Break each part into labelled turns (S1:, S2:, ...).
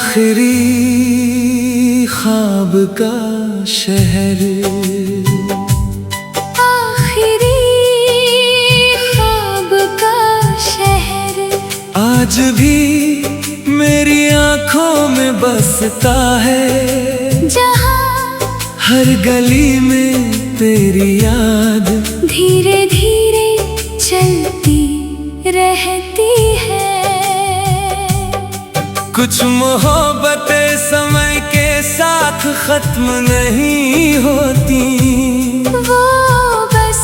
S1: आखिरी ख्वाब का शहर,
S2: आखिरी ख्वाब का शहर
S1: आज भी मेरी आंखों में बसता है,
S2: जहाँ
S1: हर गली में तेरी याद
S2: धीरे धीरे चलती रहती है।
S1: कुछ मोहब्बतें समय के साथ खत्म नहीं होती,
S2: वो बस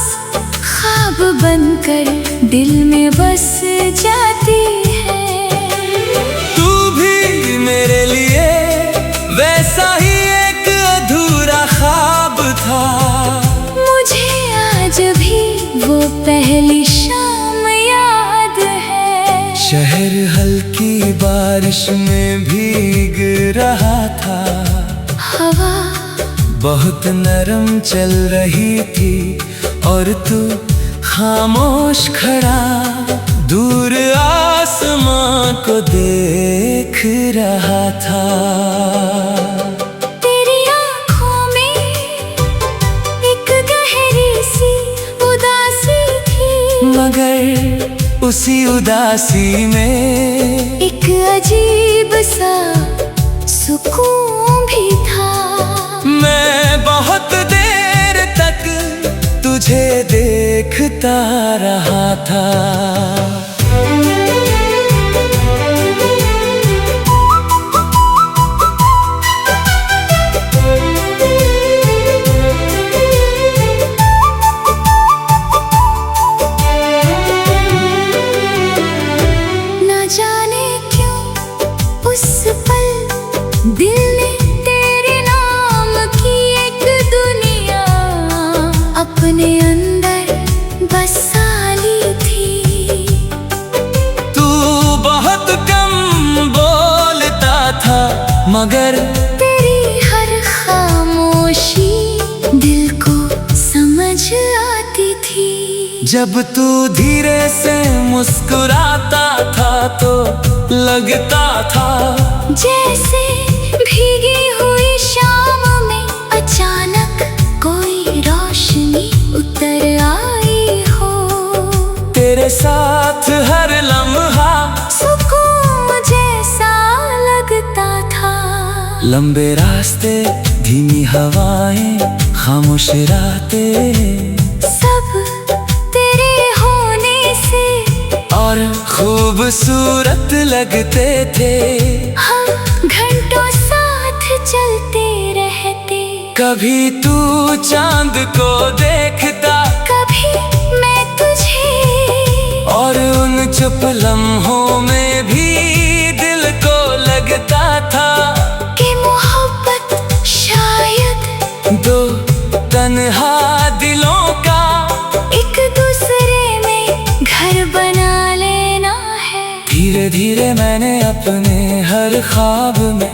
S2: ख्वाब बनकर दिल में बस जाती है।
S1: तू भी मेरे लिए वैसा ही एक अधूरा ख्वाब था,
S2: मुझे आज भी वो पहली शाम याद है।
S1: शहर हल्की बारिश में भीग रहा था,
S2: हवा
S1: बहुत नरम चल रही थी और तू खामोश खड़ा दूर आसमां को देख रहा था।
S2: तेरी आँखों में एक गहरी सी उदासी थी,
S1: मगर उसी उदासी में
S2: एक अजीब सा सुकून भी था।
S1: मैं बहुत देर तक तुझे देखता रहा था।
S2: ना जाने क्यों उस पल दिल ने तेरे नाम की एक दुनिया अपने अंदर बसा ली थी।
S1: तू बहुत कम बोलता था, मगर
S2: तेरी हर खामोशी दिल को समझ आती थी।
S1: जब तू धीरे से मुस्कुराता था तो लगता था
S2: जैसे भीगी हुई शाम में अचानक कोई रोशनी उतर आई हो।
S1: तेरे साथ हर लम्हा
S2: सुकून जैसा लगता था।
S1: लंबे रास्ते, धीमी हवाएं, खामोश रातें,
S2: सब तेरे होने से
S1: और खूबसूरत लगते थे।
S2: हम घंटों साथ चलते रहते,
S1: कभी तू चांद को देखता,
S2: कभी मैं तुझे,
S1: और उन चुप लम्हों में भी दिल को लगता था
S2: कि मोहब्बत शायद
S1: दो तन्हा दिलों का
S2: एक दूसरे में घर बना लेना है।
S1: धीरे धीरे मैंने अपने हर ख्वाब में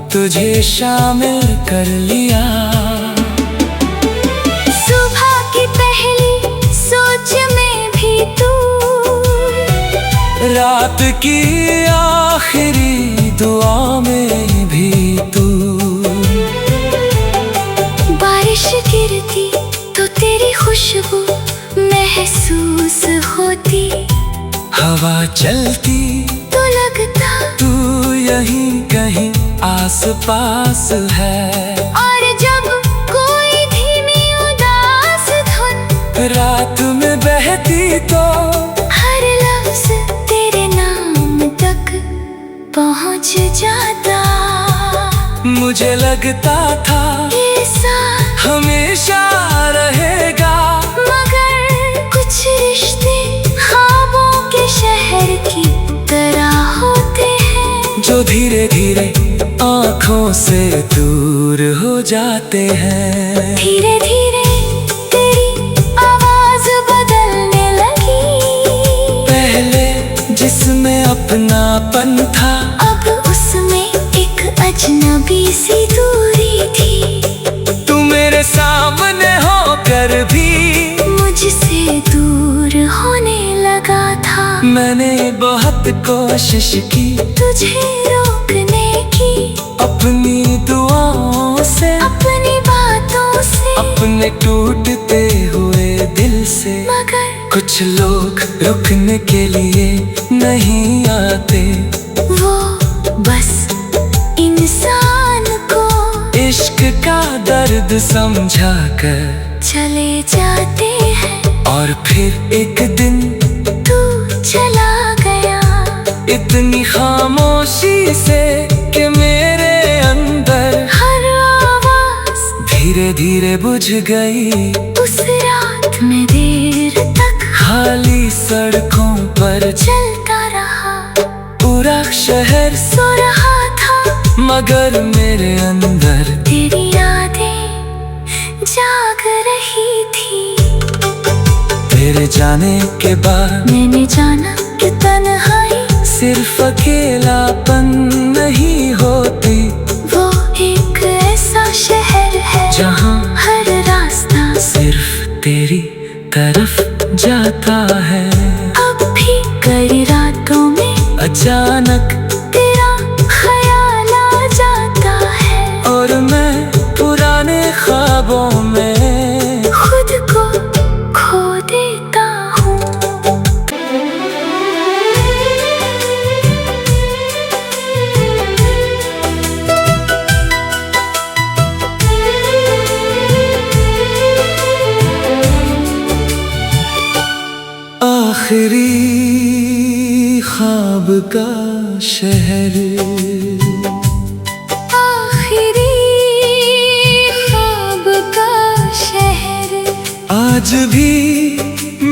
S1: तुझे शामिल कर लिया।
S2: सुबह की पहली सोच में भी तू,
S1: रात की आखिरी दुआ में भी तू,
S2: बारिश गिरती तो तेरी खुशबू महसूस होती,
S1: हवा चलती
S2: तो लगता
S1: तू यहीं कहीं आस पास है।
S2: और जब कोई धीमी उदास धुन
S1: रात में बहती तो
S2: हर लफ्ज तेरे नाम तक पहुंच जाता।
S1: मुझे लगता था
S2: ये साथ
S1: हमेशा रहेगा,
S2: मगर कुछ रिश्ते ख्वाबों के शहर की तरह होते हैं,
S1: जो धीरे धीरे आँखों से दूर हो जाते हैं।
S2: धीरे धीरे तेरी आवाज बदलने लगी,
S1: पहले जिसमें अपनापन था,
S2: अब उसमें एक अजनबी सी दूरी थी।
S1: तू मेरे सामने होकर भी
S2: मुझसे दूर होने लगा था।
S1: मैंने बहुत कोशिश की
S2: तुझे रोकने की,
S1: अपनी दुआओं से,
S2: अपनी बातों से,
S1: अपने टूटते हुए दिल से।
S2: मगर
S1: कुछ लोग रुकने के लिए नहीं आते,
S2: वो बस इंसान को
S1: इश्क का दर्द समझा कर
S2: चले जाते हैं।
S1: और फिर एक दिन
S2: तू चला गया,
S1: इतनी खामोशी से कि मेरे अंदर
S2: हर आवाज
S1: धीरे धीरे बुझ गई।
S2: उस रात में देर तक
S1: खाली सड़कों पर
S2: चलता रहा।
S1: पूरा शहर
S2: सो रहा था,
S1: मगर मेरे अंदर
S2: तेरी यादें जाग रही थी।
S1: तेरे जाने के बाद
S2: मैंने जाना कि तन्हाई
S1: सिर्फ अकेलापन नहीं होती।
S2: वो एक ऐसा शहर है
S1: जहाँ
S2: हर रास्ता
S1: सिर्फ तेरी तरफ जाता है।
S2: अब भी कई रातों में
S1: अचानक
S2: तेरा ख्याल आ जाता है,
S1: और मैं पुराने ख्वाबों में
S2: खुद को खो देता हूँ।
S1: आखिरी ख्वाब का शहर,
S2: आखिरी ख्वाब का शहर
S1: आज भी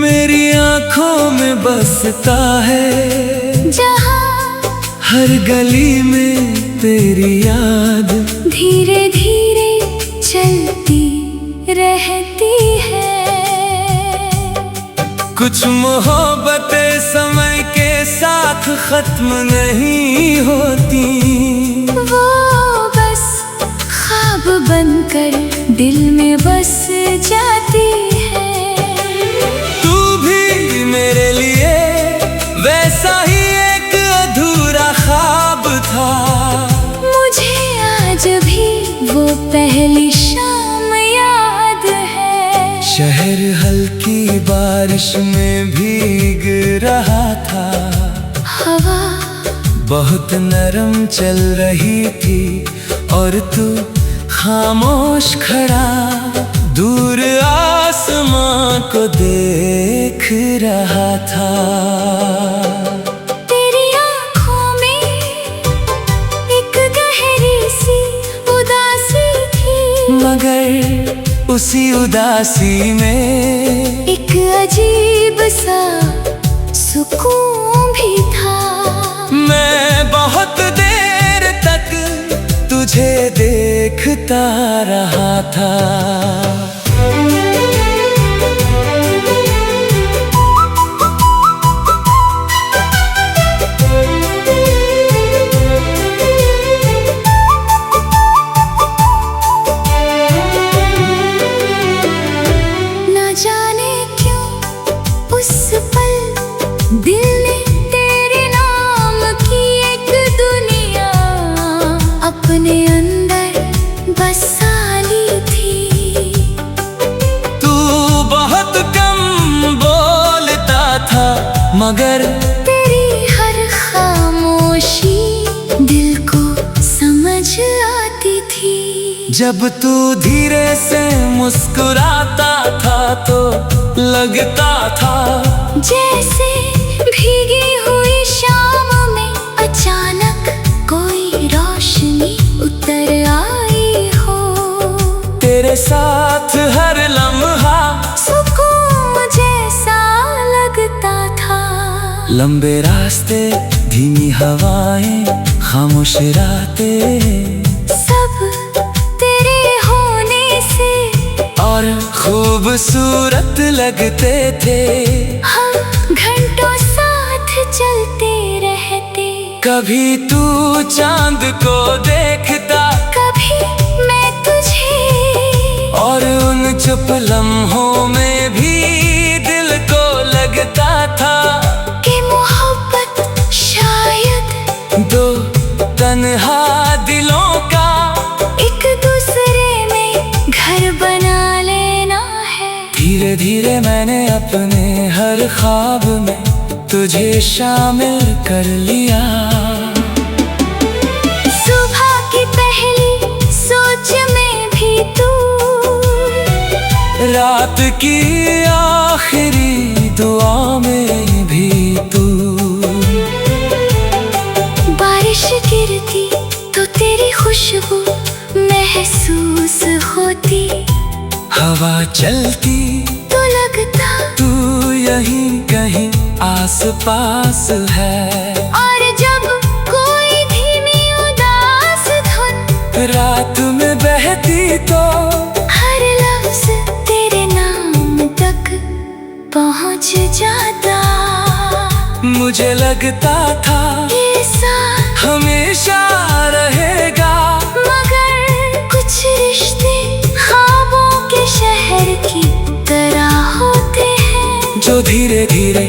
S1: मेरी आंखों में बसता है।
S2: जहाँ
S1: हर गली में तेरी याद
S2: धीरे धीरे चलती रहती है।
S1: कुछ मोहब्बतें समय के साथ खत्म नहीं होती,
S2: वो बस ख्वाब बनकर दिल में बस जाती है।
S1: तू भी मेरे लिए वैसा ही एक अधूरा ख्वाब था।
S2: मुझे आज भी वो पहली शाम याद है।
S1: शहर हल्की बारिश में भीग रहा था,
S2: हवा
S1: बहुत नरम चल रही थी, और तू खामोश खड़ा दूर आसमां को देख रहा था।
S2: तेरी आँखों में एक गहरी सी उदासी थी,
S1: मगर उसी उदासी में
S2: एक अजीब सा सुकून भी था।
S1: मैं बहुत देर तक तुझे देखता रहा था।
S2: न जाने क्यों उस पल दिल ने तेरे नाम की एक दुनिया अपने अंदर बसा ली थी।
S1: तू बहुत कम बोलता था, मगर
S2: तेरी हर खामोशी दिल को समझ आती थी।
S1: जब तू धीरे से मुस्कुराता था तो लगता था
S2: जैसे भीगी हुई शाम में अचानक कोई रोशनी उतर आई हो।
S1: तेरे साथ हर लम्हा
S2: सुकून जैसा लगता था।
S1: लंबे रास्ते, धीमी हवाएं, खामोश रातें,
S2: सब तेरे होने से
S1: और खूबसूरत लगते थे।
S2: हम घंटों साथ चलते रहते।
S1: कभी तू चांद को देखता,
S2: कभी मैं तुझे,
S1: और उन चुप लम्हों में भी दिल को लगता था
S2: कि मोहब्बत शायद
S1: दो तन्हा दिलों का
S2: एक दूसरे में घर बना लेना है।
S1: धीरे धीरे मैंने अपने हर ख्वाब में तुझे शामिल कर लिया।
S2: सुबह की पहली सोच में भी तू,
S1: रात की आखिरी दुआ में भी तू,
S2: बारिश गिरती तो तेरी खुशबू महसूस होती,
S1: हवा चलती
S2: तो लगता
S1: तू यहीं कहीं आस पास है।
S2: और जब कोई धीमी उदास धुन
S1: रात में बहती तो
S2: हर लफ्ज तेरे नाम तक पहुंच जाता।
S1: मुझे लगता था
S2: ये साथ
S1: हमेशा रहेगा,
S2: मगर कुछ रिश्ते ख्वाबों के शहर की तरह होते हैं,
S1: जो धीरे धीरे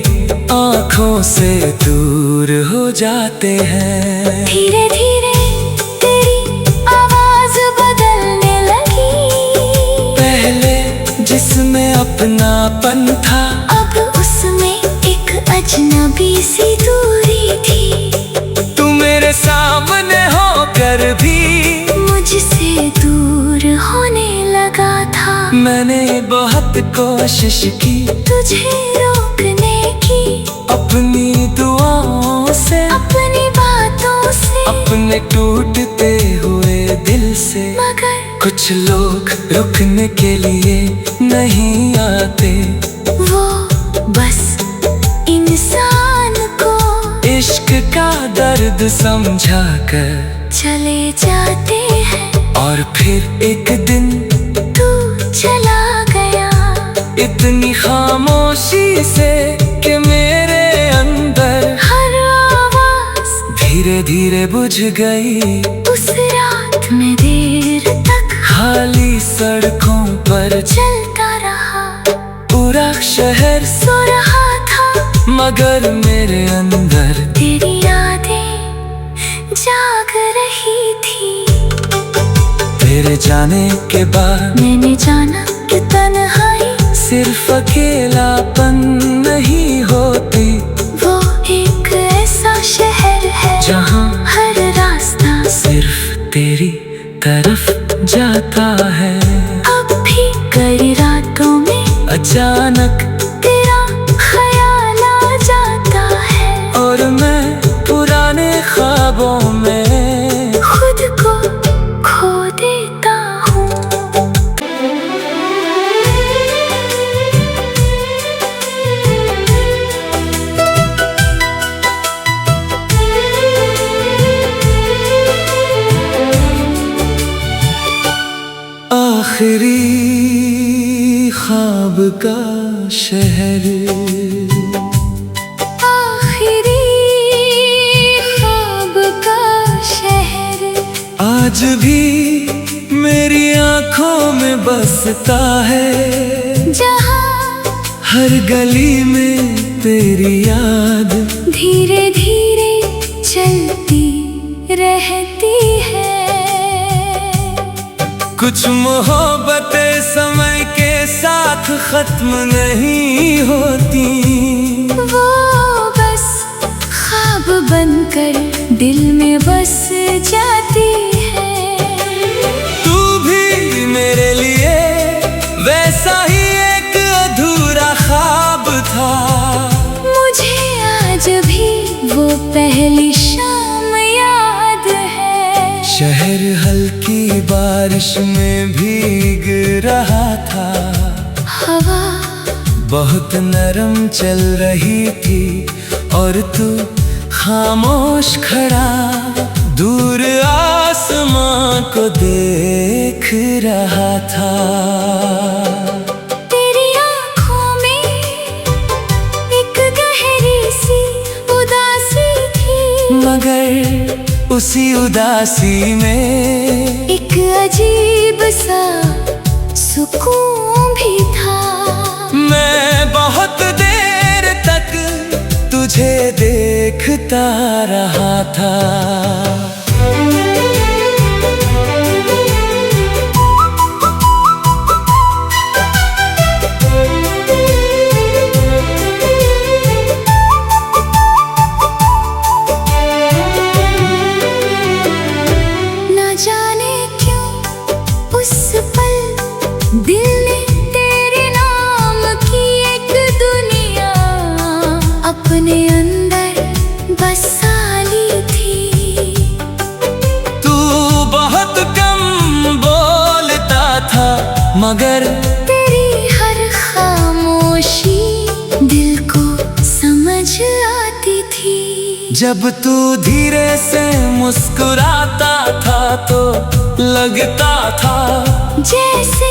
S1: आँखों से दूर हो जाते हैं।
S2: धीरे धीरे तेरी आवाज बदलने लगी,
S1: पहले जिसमें अपनापन था,
S2: अब उसमें एक अजनबी सी दूरी थी।
S1: तू मेरे सामने होकर भी
S2: मुझसे दूर होने लगा था।
S1: मैंने बहुत कोशिश की
S2: तुझे रोकने की,
S1: अपनी दुआओं से,
S2: अपनी बातों से,
S1: अपने टूटते हुए दिल से,
S2: मगर
S1: कुछ लोग रुकने के लिए नहीं आते।
S2: वो बस इंसान को
S1: इश्क का दर्द समझा कर
S2: चले जाते हैं,
S1: और फिर एक दिन
S2: तू चला गया
S1: इतनी खामोशी से कि मेरे अंदर
S2: हर आवाज
S1: धीरे धीरे बुझ गई।
S2: उस रात में देर तक
S1: खाली सड़कों पर
S2: चलता रहा,
S1: पूरा शहर
S2: सो रहा था,
S1: मगर मेरे अंदर
S2: तेरी यादें जाग रही थी।
S1: तेरे जाने के बाद
S2: मैंने जाना कि तन्हाई
S1: सिर्फ अकेलापन नहीं होती,
S2: वो एक ऐसा शहर है
S1: जहाँ
S2: हर रास्ता
S1: सिर्फ तेरी तरफ जाता है।
S2: अब भी कई रातों में
S1: अचानक
S2: तेरा ख्याल आ जाता है,
S1: और मैं पुराने ख्वाबों में
S2: खुद को खो देता हूँ।
S1: आखिरी ख्वाब का शहर,
S2: आखिरी ख्वाब का शहर
S1: आज भी मेरी आंखों में बसता है,
S2: जहाँ
S1: हर गली में तेरी याद
S2: धीरे धीरे चलती रहती है।
S1: कुछ मोहब्बतें समय के साथ खत्म नहीं होती,
S2: वो बस ख्वाब बनकर दिल में बस जाती है।
S1: तू भी मेरे लिए वैसा ही एक अधूरा ख्वाब था,
S2: मुझे आज भी वो पहली शाम याद है।
S1: शहर हल्की बारिश में भीग रहा था,
S2: हवा
S1: बहुत नरम चल रही थी, और तू खामोश खड़ा दूर आसमां को देख रहा था।
S2: तेरी आँखों में एक गहरी सी उदासी थी,
S1: मगर उसी उदासी में
S2: एक अजीब सा सुकून भी था।
S1: मैं बहुत देर तक तुझे देखता रहा था।
S2: दिल ने तेरे नाम की एक दुनिया अपने अंदर बसा ली थी।
S1: तू बहुत कम बोलता था मगर
S2: तेरी हर खामोशी दिल को समझ आती थी।
S1: जब तू धीरे से मुस्कुराता था तो लगता था
S2: जैसे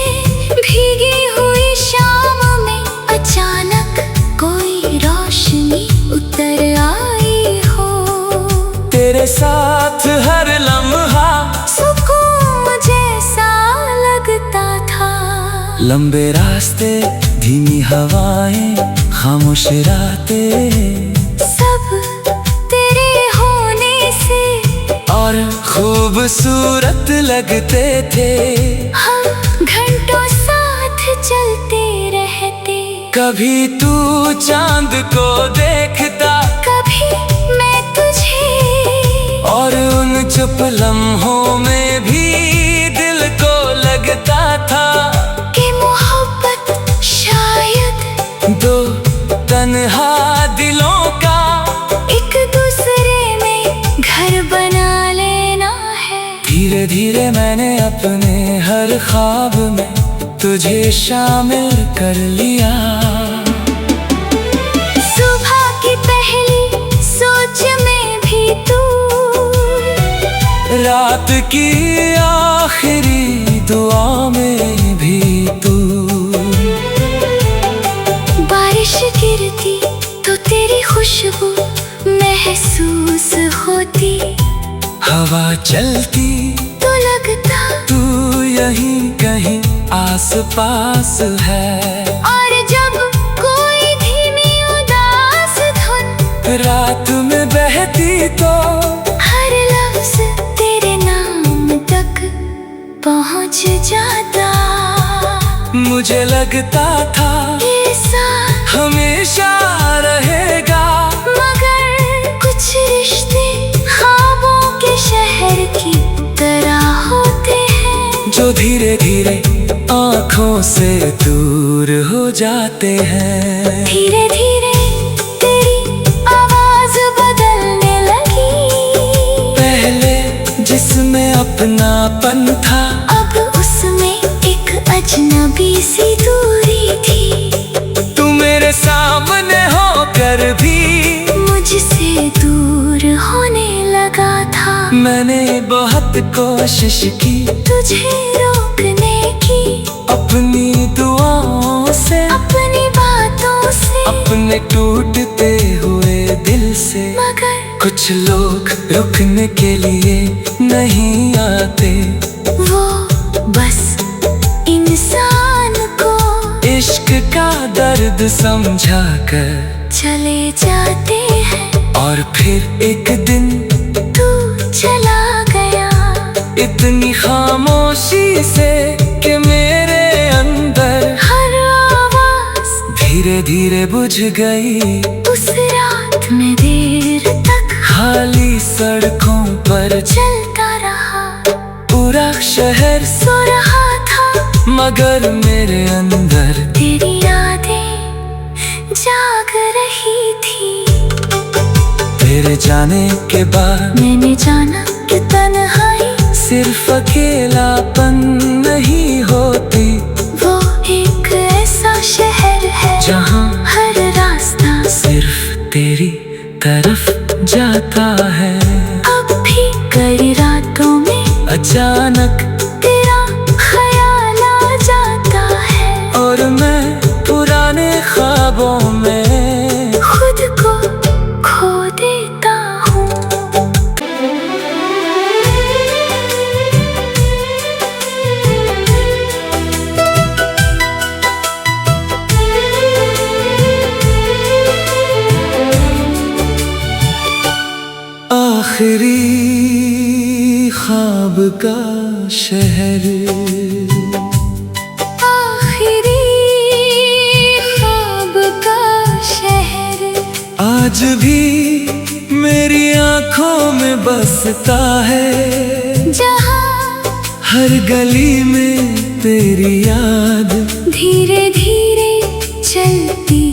S2: भीगी हुई शाम में अचानक कोई रोशनी उतर आई हो।
S1: तेरे साथ हर लम्हा
S2: सुकून जैसा लगता था।
S1: लंबे रास्ते, धीमी हवाएं, खामोश रातें,
S2: सब तेरे होने से
S1: और खूबसूरत लगते थे।
S2: हम घंटों साथ चलते रहते।
S1: कभी तू चांद को देखता,
S2: कभी मैं तुझे,
S1: और उन चुप लम्हों में भी दिल को लगता था
S2: कि मोहब्बत शायद
S1: दो तन्हा दिलों का
S2: एक दूसरे में घर बना लेना है।
S1: धीरे धीरे मैंने अपने हर ख्वाब में तुझे शामिल कर लिया।
S2: सुबह की पहली सोच में भी तू,
S1: रात की आखिरी दुआ में भी तू।
S2: बारिश गिरती तो तेरी खुशबू महसूस होती।
S1: हवा चलती
S2: तो लगता
S1: तू यहीं कहीं आस पास है।
S2: और जब कोई धीमी उदास धुन
S1: रात में बहती तो
S2: हर लफ्ज तेरे नाम तक पहुंच जाता।
S1: मुझे लगता था
S2: ये साथ
S1: हमेशा रहेगा,
S2: मगर कुछ रिश्ते ख्वाबों के शहर की तरह होते हैं,
S1: जो धीरे धीरे आँखों से दूर हो जाते हैं।
S2: धीरे धीरे तेरी आवाज बदलने लगी।
S1: पहले जिसमें अपनापन था,
S2: अब उसमें एक अजनबी सी दूरी थी।
S1: तू मेरे सामने होकर भी
S2: मुझसे दूर होने लगा था।
S1: मैंने बहुत कोशिश की
S2: तुझे रोकने की,
S1: अपनी दुआओं से,
S2: अपनी बातों से,
S1: अपने टूटते हुए दिल से।
S2: मगर
S1: कुछ लोग रुकने के लिए नहीं आते,
S2: वो बस इंसान को
S1: इश्क का दर्द समझा कर
S2: चले जाते हैं।
S1: और फिर एक दिन
S2: तू चला गया
S1: इतनी खामोशी से कि मेरे अंदर
S2: हर आवाज
S1: धीरे धीरे बुझ गई।
S2: उस रात में देर तक
S1: खाली सड़कों पर
S2: चलता रहा।
S1: पूरा शहर
S2: सो रहा था,
S1: मगर मेरे अंदर
S2: तेरी यादें जाग रही थी।
S1: तेरे जाने के बाद
S2: मैंने जाना कि तन्हाई
S1: सिर्फ अकेलापन नहीं होती,
S2: वो एक ऐसा शहर है
S1: जहाँ
S2: हर रास्ता
S1: सिर्फ तेरी तरफ जाता है।
S2: अब भी कई रातों में
S1: अचानक
S2: तेरा ख्याल आ जाता है,
S1: और मैं पुराने ख्वाबों में
S2: खुद को खो देता हूँ।
S1: आखिरी ख्वाब का शहर,
S2: आखिरी ख्वाब का शहर
S1: आज भी मेरी आंखों में बसता है,
S2: जहाँ
S1: हर गली में तेरी याद
S2: धीरे धीरे चलती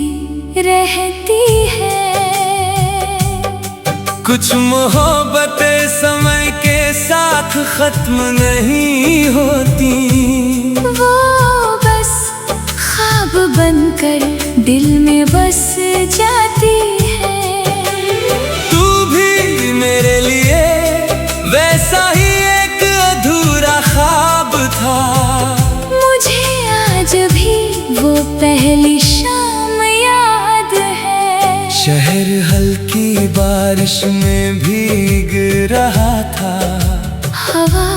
S2: रहती है।
S1: कुछ मोहब्बतें समय के साथ खत्म नहीं होती,
S2: वो बस ख्वाब बनकर दिल में बस जाती है।
S1: तू भी मेरे लिए वैसा ही एक अधूरा ख्वाब था,
S2: मुझे आज भी वो पहली शाम याद है।
S1: शहर हल्की बारिश में भीग रहा था,
S2: हवा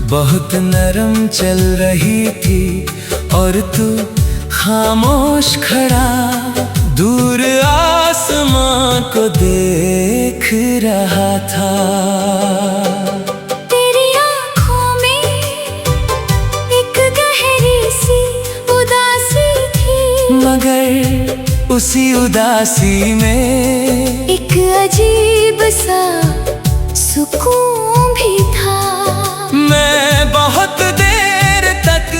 S1: बहुत नरम चल रही थी और तू खामोश खड़ा दूर आसमां को देख रहा था।
S2: तेरी आँखों में एक गहरी सी उदासी थी,
S1: मगर उसी उदासी में
S2: एक अजीब सा सुकून भी था।
S1: मैं बहुत देर तक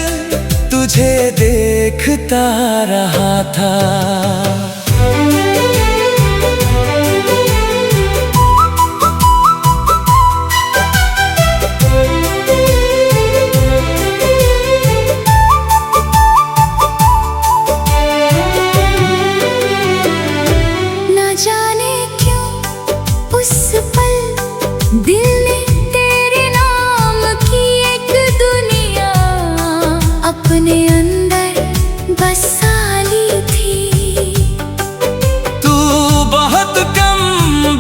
S1: तुझे देखता रहा था।
S2: न जाने क्यों उस पल दिल ने तेरे नाम की एक दुनिया अपने अंदर बसा ली थी।
S1: तू बहुत कम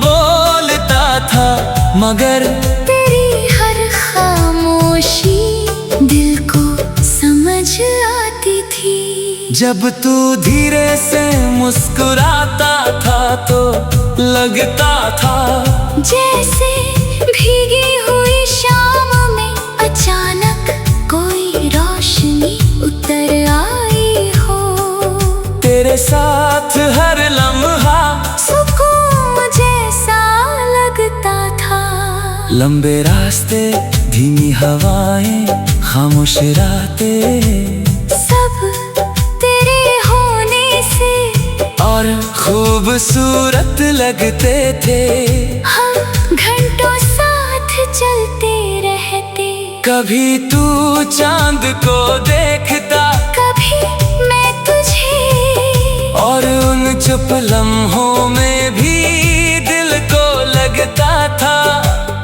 S1: बोलता था, मगर
S2: तेरी हर खामोशी दिल को समझ आती थी।
S1: जब तू धीरे से मुस्कुराता था तो लगता था
S2: जैसे भीगी हुई शाम में अचानक कोई रोशनी उतर आई हो।
S1: तेरे साथ हर लम्हा
S2: सुकून जैसा लगता था।
S1: लंबे रास्ते, धीमी हवाएं, खामोश रातें,
S2: सब तेरे होने से
S1: और खूबसूरत लगते थे।
S2: हम घंटों साथ चलते रहते,
S1: कभी तू चांद को देखता,
S2: कभी मैं तुझे,
S1: और उन चुप लम्हों में भी दिल को लगता था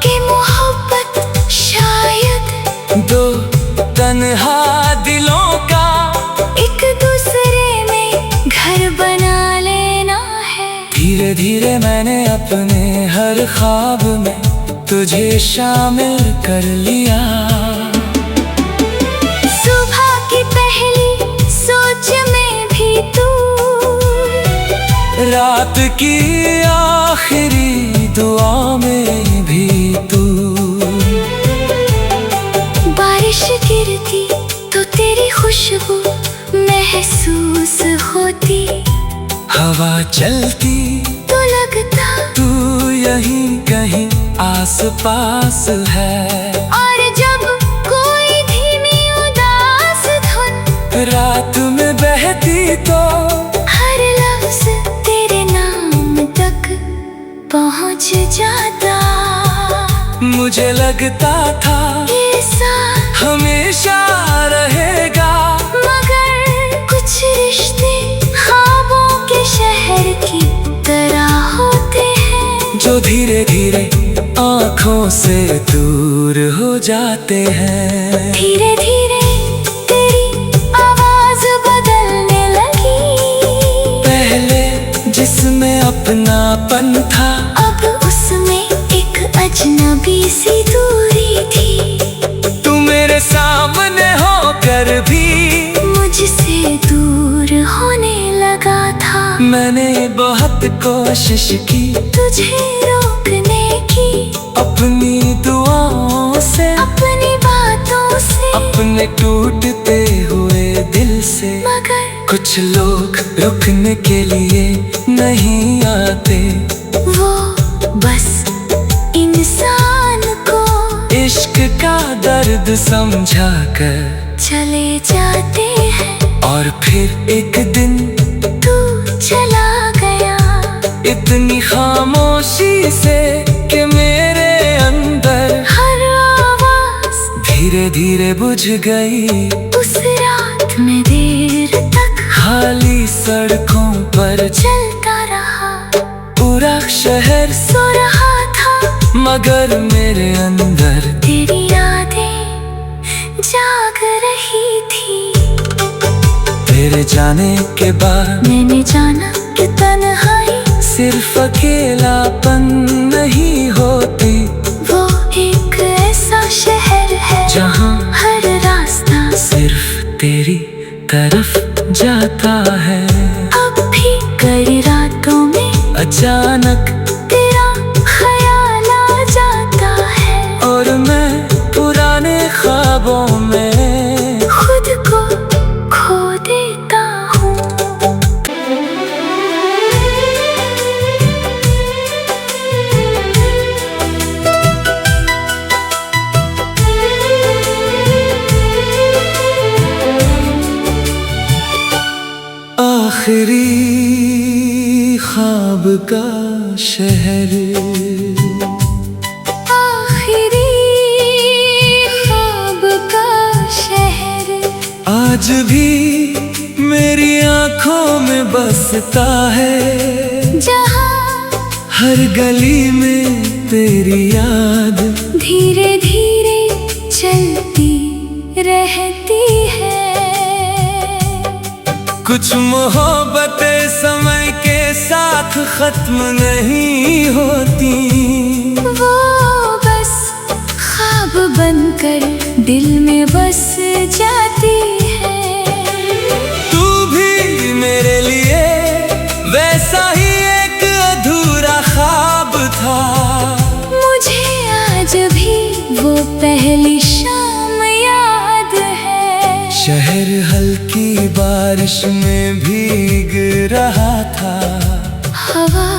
S2: कि मोहब्बत शायद
S1: दो तन्हा दिलों का
S2: एक दूसरे में घर बना लेना है।
S1: धीरे धीरे मैंने अपने हर ख्वाब में तुझे शामिल कर लिया।
S2: सुबह की पहली सोच में भी तू,
S1: रात की आखिरी दुआ में भी तू,
S2: बारिश गिरती तो तेरी खुशबू महसूस होती,
S1: हवा चलती
S2: तो लगता
S1: तू यहीं कहीं आस पास है।
S2: और जब कोई धीमी उदास धुन
S1: रात में बहती तो
S2: हर लफ्ज तेरे नाम तक पहुंच जाता।
S1: मुझे लगता था
S2: ये साथ
S1: हमेशा रहेगा,
S2: मगर कुछ रिश्ते ख्वाबों के शहर की तरह होते हैं,
S1: जो धीरे धीरे आँखों से दूर हो जाते हैं।
S2: धीरे धीरे तेरी आवाज बदलने लगी,
S1: पहले जिसमें अपनापन था,
S2: अब उसमें एक अजनबी सी दूरी थी।
S1: तू मेरे सामने होकर भी
S2: मुझसे दूर होने लगा था।
S1: मैंने बहुत कोशिश की
S2: तुझे रोकने की,
S1: अपने टूटते हुए दिल से,
S2: मगर
S1: कुछ लोग रुकने के लिए नहीं आते।
S2: वो बस इंसान को
S1: इश्क का दर्द समझा कर
S2: चले जाते हैं,
S1: और फिर एक दिन
S2: तू चला गया
S1: इतनी खामोशी से कि मेरे अंदर
S2: हर आवाज
S1: धीरे धीरे बुझ गई।
S2: उस रात में देर तक
S1: खाली सड़कों पर
S2: चलता रहा,
S1: पूरा शहर
S2: सो रहा था,
S1: मगर मेरे अंदर
S2: तेरी यादें जाग रही थी।
S1: तेरे जाने के बाद
S2: मैंने जाना कि तन्हाई
S1: सिर्फ अकेलापन नहीं होती,
S2: वो एक ऐसा शहर है
S1: जहाँ
S2: हर रास्ता
S1: सिर्फ तेरी तरफ जाता है।
S2: अब भी कई रातों में
S1: अचानक
S2: तेरा ख्याल आ जाता है,
S1: और मैं पुराने ख्वाबों में
S2: खुद को खो देता हूँ।
S1: आखिरी ख्वाब का शहर,
S2: आखिरी ख्वाब का शहर
S1: आज भी मेरी आंखों में बसता है,
S2: जहाँ
S1: हर गली में तेरी याद
S2: धीरे धीरे चलती रहती है।
S1: कुछ मोहब्बतें समय के साथ खत्म नहीं होती,
S2: वो बस ख्वाब बनकर दिल में बस जाती है।
S1: तू भी मेरे लिए वैसा ही एक अधूरा ख्वाब था,
S2: मुझे आज भी वो पहली शाम याद है।
S1: शहर हल्की बारिश में भीग रहा था,
S2: हवा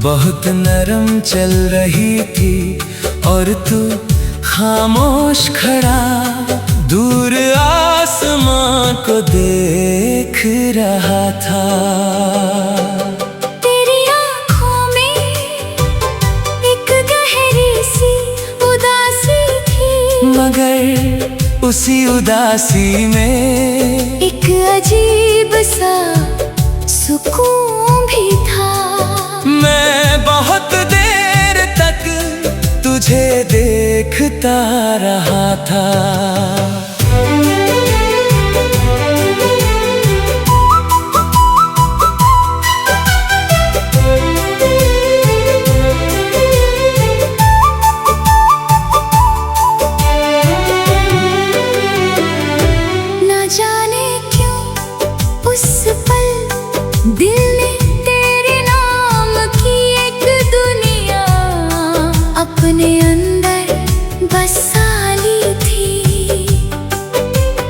S1: बहुत नरम चल रही थी, और तू खामोश खड़ा दूर आसमां को देख रहा था।
S2: तेरी आँखों में एक गहरी सी उदासी थी,
S1: मगर उसी उदासी में
S2: एक अजीब सा सुकून भी था।
S1: मैं बहुत देर तक तुझे देखता रहा था।
S2: न जाने क्यों उस पल दिल ने तेरे नाम की एक दुनिया अपने अंदर बसा ली थी।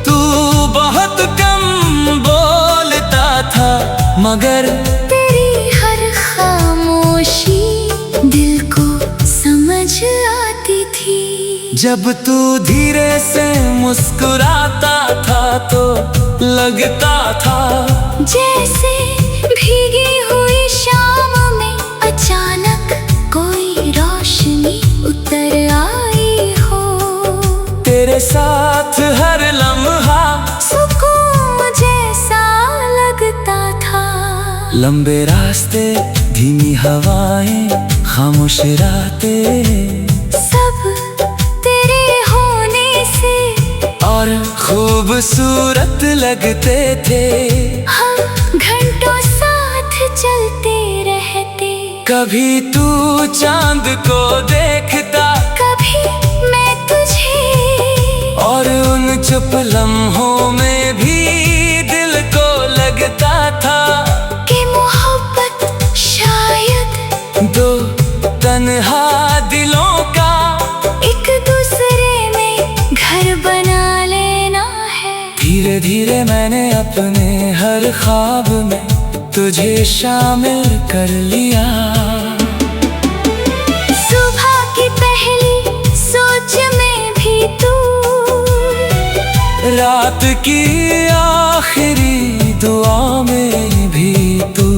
S1: तू बहुत कम बोलता था, मगर
S2: तेरी हर खामोशी दिल को समझ आती थी।
S1: जब तू धीरे से मुस्कुराता था तो लगता था
S2: जैसे भीगी हुई शाम में अचानक कोई रोशनी उतर आई हो।
S1: तेरे साथ हर लम्हा
S2: सुकून जैसा लगता था।
S1: लंबे रास्ते, धीमी हवाएं, खामोश रातें,
S2: सब तेरे होने से
S1: और खूबसूरत लगते थे।
S2: हम घंटों साथ चलते रहते,
S1: कभी तू चांद को देखता,
S2: कभी मैं तुझे,
S1: और उन चुप लम्हों में भी दिल को लगता था
S2: कि मोहब्बत शायद
S1: दो तन्हा दिलों का
S2: एक दूसरे में घर बना लेना
S1: धीरे धीरे मैंने अपने हर ख्वाब में तुझे शामिल कर लिया।
S2: सुबह की पहली सोच में भी तू,
S1: रात की आखिरी दुआ में भी तू।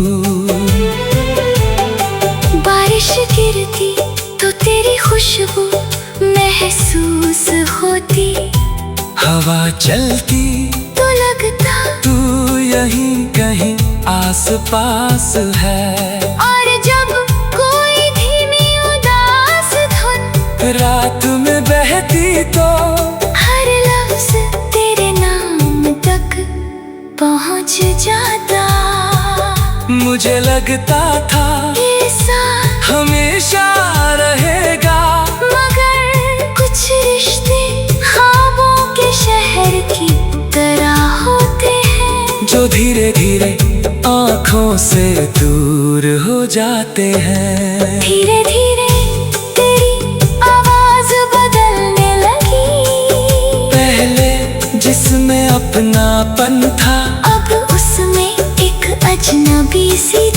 S2: बारिश गिरती तो तेरी खुशबू महसूस होती,
S1: हवा चलती
S2: तो लगता
S1: तू यहीं कहीं आस पास है।
S2: और जब कोई धीमी उदास धुन
S1: रात में बहती तो
S2: हर लफ्ज तेरे नाम तक पहुंच जाता।
S1: मुझे लगता था
S2: ये साथ
S1: हमेशा रहेगा,
S2: मगर कुछ रिश्ते ख्वाबों के शहर की तरह होते हैं,
S1: जो धीरे धीरे आँखों से दूर हो जाते हैं।
S2: धीरे धीरे तेरी आवाज बदलने लगी,
S1: पहले जिसमें अपनापन था
S2: अब उसमें एक अजनबी सी